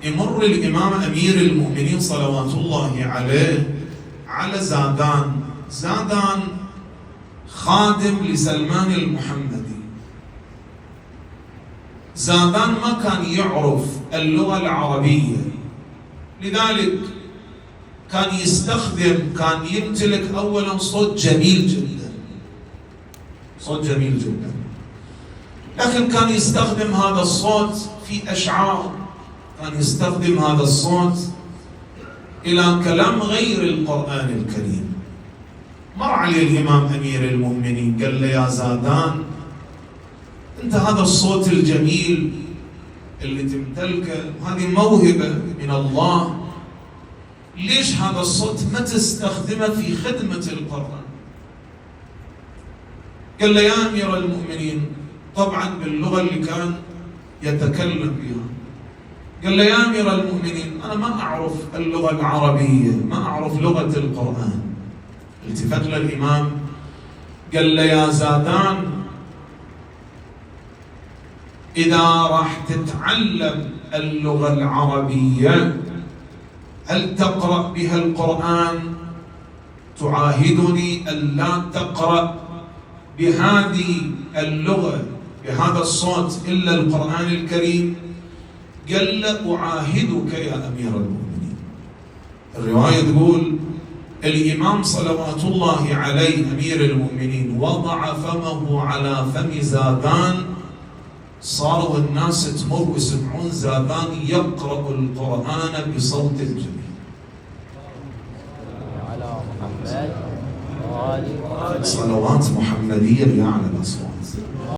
يمر الإمام أمير المؤمنين صلوات الله عليه على زادان خادم لسلمان المحمدي. زادان ما كان يعرف اللغة العربية، لذلك كان يمتلك أولا صوت جميل جدا، لكن كان يستخدم هذا الصوت في أشعار، كان يستخدم هذا الصوت إلى كلام غير القرآن الكريم. مر عليه الإمام أمير المؤمنين قال له: يا زادان، أنت هذا الصوت الجميل اللي تمتلكه، هذه موهبة من الله، ليش هذا الصوت ما تستخدمه في خدمة القرآن؟ قال له: يا أمير المؤمنين، طبعا باللغة اللي كان يتكلم بها، قال له: يا أمير المؤمنين، أنا ما أعرف اللغة العربية، ما أعرف لغة القرآن. التفت للإمام قال له: يا زادان، إذا راح تتعلم اللغة العربية هل تقرأ بها القرآن؟ تعاهدني ألا تقرأ بهذه اللغة بهذا الصوت إلا القرآن الكريم؟ قال له: أعاهدك يا أمير المؤمنين. الرواية تقول الإمام صلوات الله عليه أمير المؤمنين وضع فمه على فم زادان، صاروا الناس تمر ويسمعون زادان يقرأ القرآن بصوت جميل. صلوات محمدية بأعلى الأصوات.